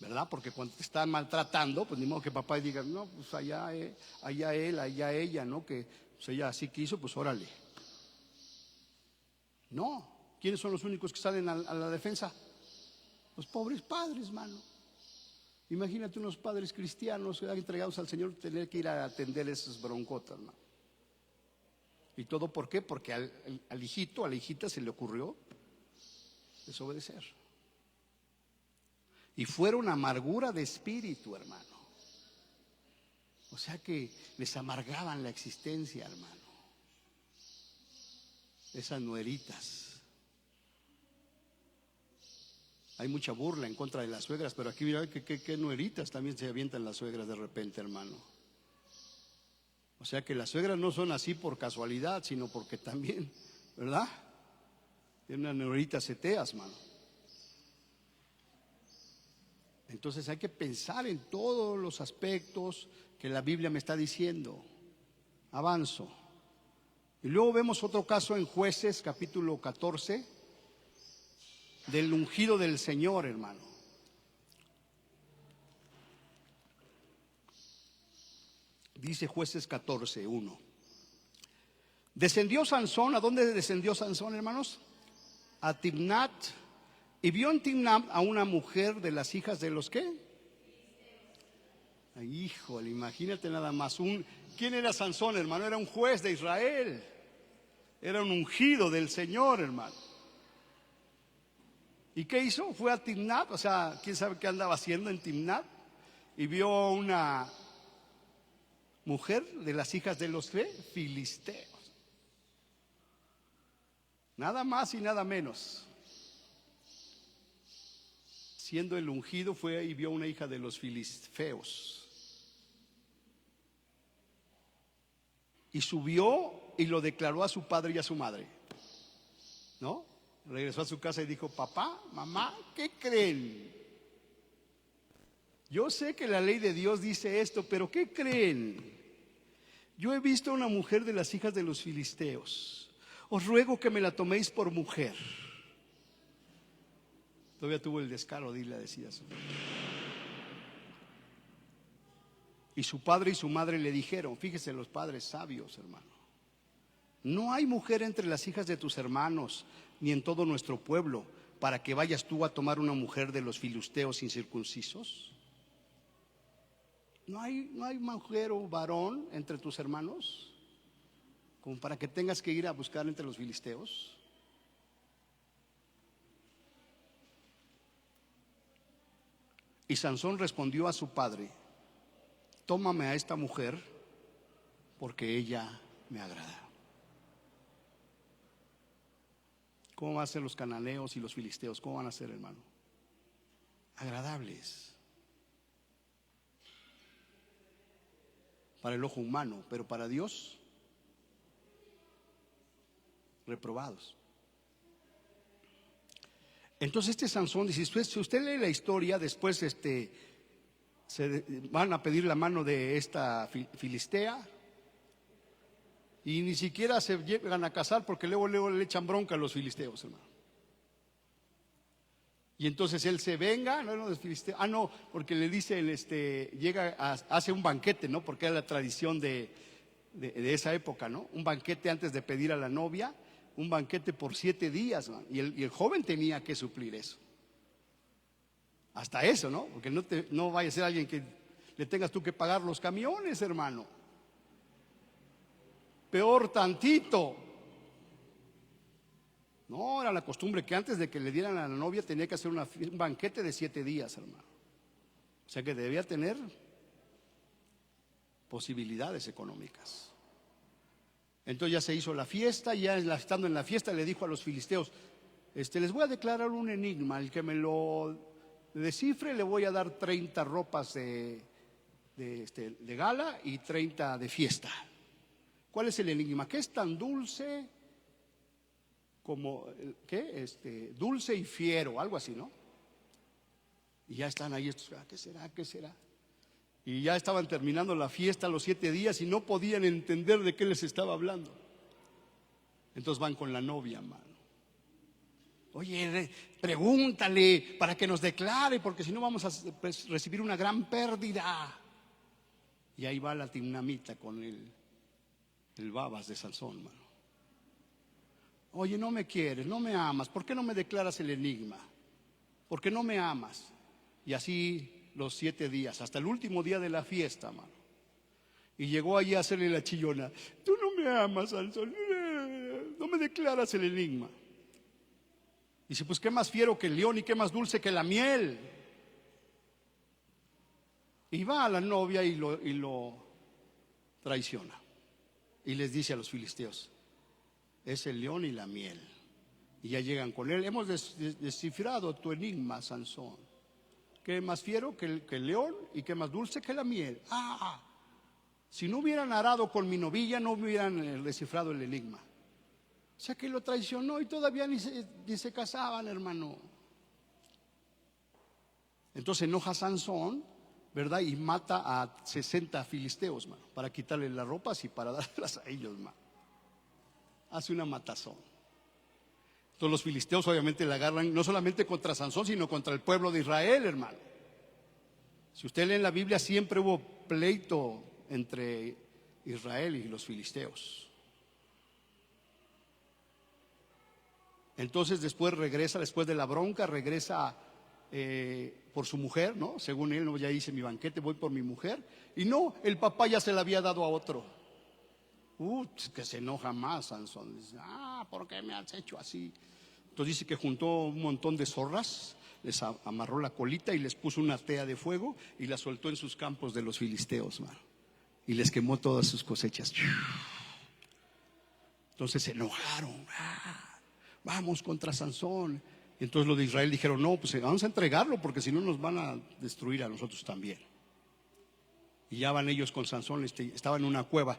¿Verdad? Porque cuando te están maltratando, pues ni modo que papá diga: no, pues allá él, allá ella, ¿no? Que pues ella así quiso, pues órale. No. ¿Quiénes son los únicos que salen a la defensa? Los pobres padres, hermano. Imagínate unos padres cristianos entregados al Señor tener que ir a atender esas broncotas, hermano. ¿Y todo por qué? Porque al hijito, a la hijita se le ocurrió desobedecer. Y fueron amargura de espíritu, hermano. O sea que les amargaban la existencia, hermano. Esas nueritas. Hay mucha burla en contra de las suegras, pero aquí mira que nueritas también se avientan las suegras de repente, hermano. O sea que las suegras no son así por casualidad, sino porque también, ¿verdad? Tienen unas nueritas eteas, hermano. Entonces hay que pensar en todos los aspectos que la Biblia me está diciendo. Avanzo. Y luego vemos otro caso en Jueces, capítulo 14, del ungido del Señor, hermano. Dice Jueces 14, 1. Descendió Sansón. ¿A dónde descendió Sansón, hermanos? A Timnat Y vio en Timnat a una mujer de las hijas de los ¿qué? Ay, híjole, imagínate nada más. ¿Quién era Sansón, hermano? Era un juez de Israel. Era un ungido del Señor, hermano. ¿Y qué hizo? Fue a Timnat, o sea, quién sabe qué andaba haciendo en Timnat. Y vio una mujer de las hijas de los ¿qué? Filisteos. Nada más y nada menos. Siendo el ungido, fue y vio una hija de los filisteos. Y subió y lo declaró a su padre y a su madre. ¿No? Regresó a su casa y dijo: papá, mamá, ¿qué creen? Yo sé que la ley de Dios dice esto, pero ¿qué creen? Yo he visto a una mujer de las hijas de los filisteos. Os ruego que me la toméis por mujer. Todavía tuvo el descaro de irle a decir eso. Y su padre y su madre le dijeron, fíjese los padres sabios, hermano: no hay mujer entre las hijas de tus hermanos, ni en todo nuestro pueblo, para que vayas tú a tomar una mujer de los filisteos incircuncisos. ¿No hay mujer o varón entre tus hermanos como para que tengas que ir a buscar entre los filisteos? Y Sansón respondió a su padre: tómame a esta mujer, porque ella me agrada. ¿Cómo van a ser los cananeos y los filisteos? ¿Cómo van a ser, hermano? Agradables para el ojo humano, pero para Dios, reprobados. Entonces este Sansón dice, si usted lee la historia, después se van a pedir la mano de esta filistea y ni siquiera se llegan a casar, porque luego le echan bronca a los filisteos, hermano. Y entonces él se venga, no, los filisteos, no, porque le dice, hace un banquete, ¿no? Porque era la tradición de esa época, ¿no? Un banquete antes de pedir a la novia, un banquete por 7 días, ¿no? Y el joven tenía que suplir eso. Hasta eso, ¿no? Porque no vaya a ser alguien que le tengas tú que pagar los camiones, hermano. Peor tantito. No, era la costumbre que antes de que le dieran a la novia tenía que hacer un banquete de 7 días, hermano. O sea que debía tener posibilidades económicas. Entonces ya se hizo la fiesta, y ya estando en la fiesta le dijo a los filisteos: les voy a declarar un enigma, el que me lo descifre le voy a dar 30 ropas de gala y 30 de fiesta. ¿Cuál es el enigma? ¿Qué es tan dulce como dulce y fiero, algo así, ¿no? Y ya están ahí estos, ¿qué será? ¿Qué será? Y ya estaban terminando la fiesta, los 7 días, y no podían entender de qué les estaba hablando. Entonces van con la novia, mano. Oye, pregúntale para que nos declare, porque si no vamos a recibir una gran pérdida. Y ahí va la Timnamita con el babas de Sansón, mano. Oye, no me quieres, no me amas, ¿por qué no me declaras el enigma? ¿Por qué no me amas? Y así los 7 días, hasta el último día de la fiesta, mano. Y llegó allí a hacerle la chillona: tú no me amas, Sansón, no me declaras el enigma. Dice: pues qué más fiero que el león y qué más dulce que la miel. Y va a la novia y lo traiciona. Y les dice a los filisteos: es el león y la miel. Y ya llegan con él: hemos descifrado tu enigma, Sansón. ¿Qué más fiero que el león y qué más dulce que la miel? Si no hubieran arado con mi novilla, no hubieran descifrado el enigma. O sea que lo traicionó y todavía ni se casaban, hermano. Entonces enoja Sansón, ¿verdad? Y mata a 60 filisteos, mano, para quitarle las ropas y para darlas a ellos, mano. Hace una matazón. Entonces los filisteos obviamente la agarran no solamente contra Sansón, sino contra el pueblo de Israel, hermano. Si usted lee en la Biblia, siempre hubo pleito entre Israel y los filisteos. Entonces después regresa, después de la bronca, regresa por su mujer, ¿no? Según él, no, ya hice mi banquete, voy por mi mujer. Y no, el papá ya se la había dado a otro. Que se enoja más Sansón. Dice, ¿por qué me has hecho así? Entonces dice que juntó un montón de zorras, les amarró la colita y les puso una tea de fuego y la soltó en sus campos de los filisteos, mano. Y les quemó todas sus cosechas. Entonces se enojaron. Vamos contra Sansón. Entonces los de Israel dijeron, no, pues vamos a entregarlo porque si no nos van a destruir a nosotros también. Y ya van ellos con Sansón, estaban en una cueva.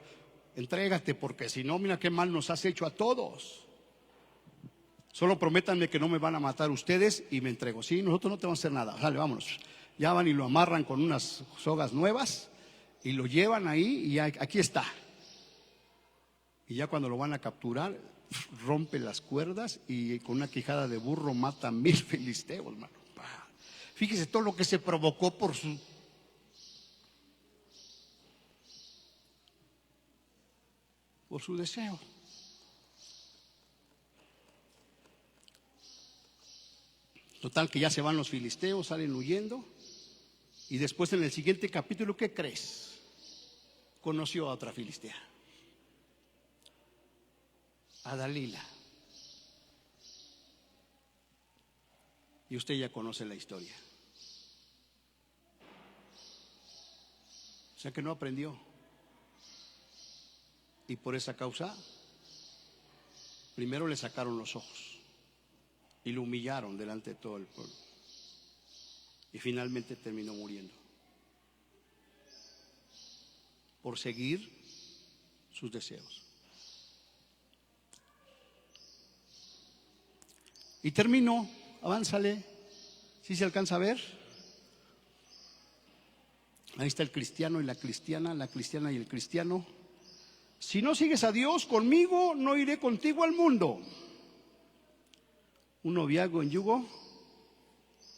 Entrégate porque si no, mira qué mal nos has hecho a todos. Solo prométanme que no me van a matar ustedes y me entrego. Sí, nosotros no te vamos a hacer nada. Dale, vámonos. Ya van y lo amarran con unas sogas nuevas y lo llevan ahí y aquí está. Y ya cuando lo van a capturar, rompe las cuerdas y con una quijada de burro mata 1000 filisteos, hermano. Fíjese todo lo que se provocó por su deseo. Total que ya se van los filisteos, salen huyendo. Y después en el siguiente capítulo, ¿qué crees? Conoció a otra filistea, a Dalila. Y usted ya conoce la historia. O sea que no aprendió. Y por esa causa, primero le sacaron los ojos y lo humillaron delante de todo el pueblo. Y finalmente terminó muriendo por seguir sus deseos. Y terminó, avánzale, ¿sí se alcanza a ver? Ahí está el cristiano y la cristiana y el cristiano. Si no sigues a Dios conmigo, no iré contigo al mundo. Un noviazgo en yugo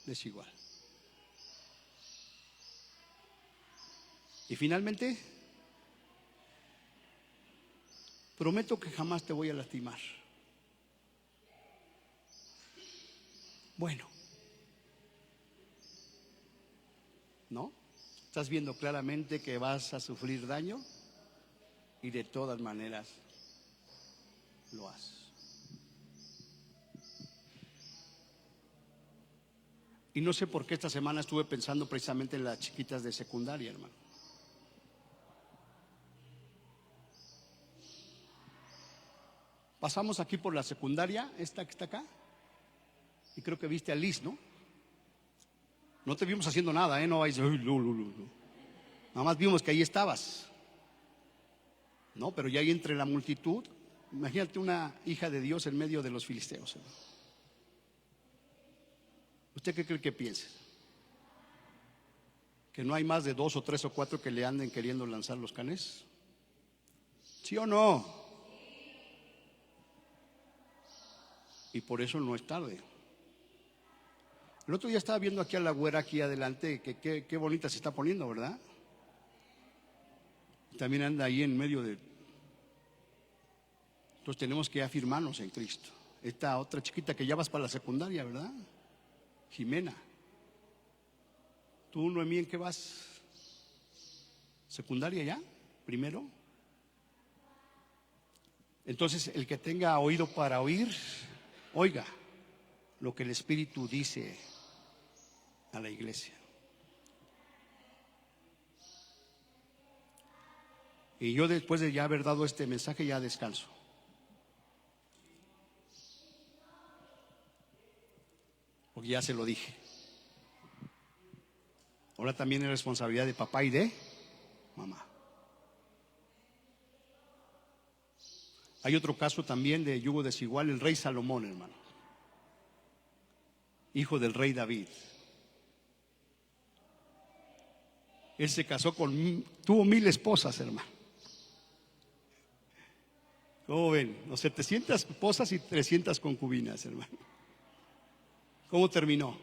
desigual. Y finalmente, prometo que jamás te voy a lastimar. Bueno, ¿no? Estás viendo claramente que vas a sufrir daño y de todas maneras lo haces. Y no sé por qué esta semana estuve pensando precisamente en las chiquitas de secundaria, hermano. Pasamos aquí por la secundaria, esta que está acá, y creo que viste a Liz, ¿no? No te vimos haciendo nada, no vais, nada más vimos que ahí estabas. No, pero ya ahí entre la multitud, imagínate una hija de Dios en medio de los filisteos. ¿Usted qué cree que piensa? ¿Que no hay más de 2 o 3 o 4 que le anden queriendo lanzar los canes? ¿Sí o no? Y por eso no es tarde. El otro día estaba viendo aquí a la güera aquí adelante, que qué bonita se está poniendo, ¿verdad? También anda ahí en medio de... Entonces tenemos que afirmarnos en Cristo. Esta otra chiquita que ya vas para la secundaria, ¿verdad? Jimena. ¿Tú, Noemí, en qué vas? ¿Secundaria ya? ¿Primero? Entonces, el que tenga oído para oír, oiga lo que el Espíritu dice a la iglesia. Y yo, después de ya haber dado este mensaje, ya descanso. Porque ya se lo dije. Ahora también es responsabilidad de papá y de mamá. Hay otro caso también de yugo desigual, el rey Salomón, hermano, hijo del rey David. Él se casó tuvo 1000 esposas, hermano. ¿Cómo ven? 700 esposas y 300 concubinas, hermano. ¿Cómo terminó?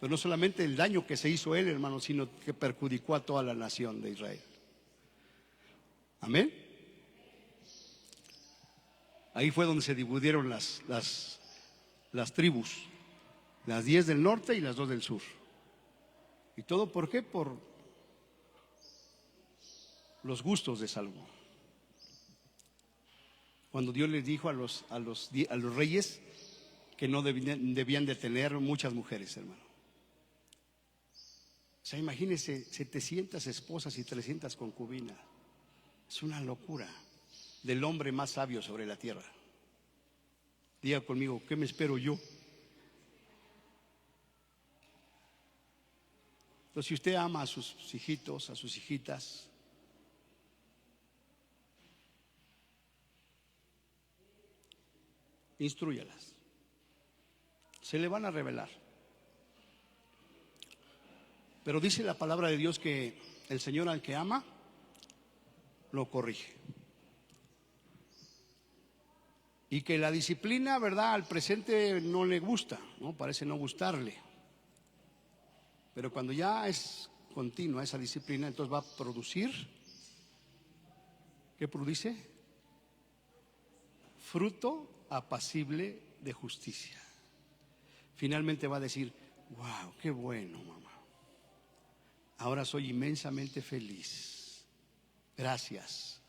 Pero no solamente el daño que se hizo él, hermano, sino que perjudicó a toda la nación de Israel. Amén. Ahí fue donde se dividieron las tribus, las 10 del norte y las 2 del sur. ¿Y todo por qué? Por los gustos de Salomón. Cuando Dios les dijo a los reyes que no debían de tener muchas mujeres, hermano. O sea, imagínense 700 esposas y 300 concubinas. Es una locura del hombre más sabio sobre la tierra. Diga conmigo, ¿qué me espero yo? Entonces, si usted ama a sus hijitos, a sus hijitas, instrúyalas. Se le van a revelar. Pero dice la palabra de Dios que el Señor al que ama, lo corrige. Y que la disciplina, ¿verdad?, al presente no le gusta, ¿no? Parece no gustarle. Pero cuando ya es continua esa disciplina, entonces va a producir, ¿qué produce? Fruto apacible de justicia. Finalmente va a decir, wow, qué bueno, mamá. Ahora soy inmensamente feliz. Gracias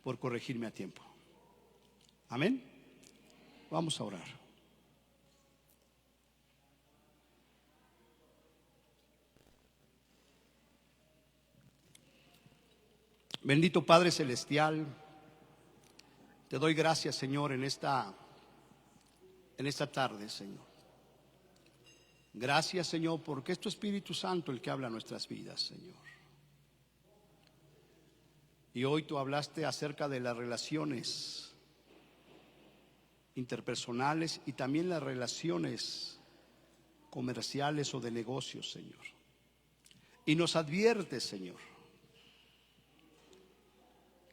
por corregirme a tiempo. Amén. Vamos a orar. Bendito Padre Celestial, te doy gracias, Señor, en esta tarde, Señor. Gracias, Señor, porque es tu Espíritu Santo el que habla nuestras vidas, Señor. Y hoy tú hablaste acerca de las relaciones interpersonales y también las relaciones comerciales o de negocios, Señor. Y nos adviertes, Señor,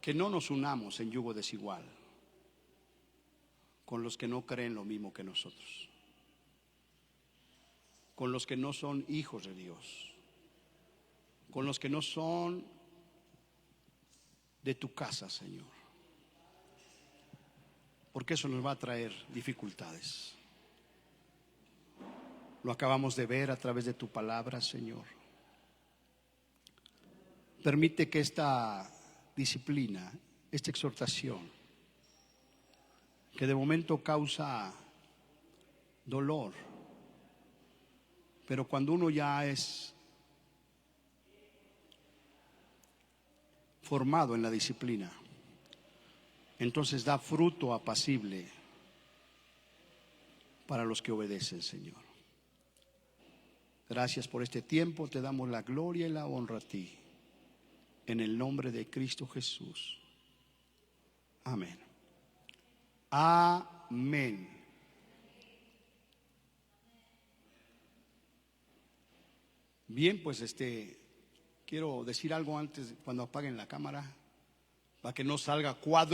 que no nos unamos en yugo desigual con los que no creen lo mismo que nosotros, con los que no son hijos de Dios, con los que no son de tu casa, Señor, porque eso nos va a traer dificultades. Lo acabamos de ver a través de tu palabra, Señor. Permite que esta disciplina, esta exhortación, que de momento causa dolor, pero cuando uno ya es formado en la disciplina, entonces da fruto apacible para los que obedecen, Señor. Gracias por este tiempo, te damos la gloria y la honra a ti, en el nombre de Cristo Jesús. Amén. Amén. Bien, pues quiero decir algo antes, cuando apaguen la cámara, para que no salga cuadro.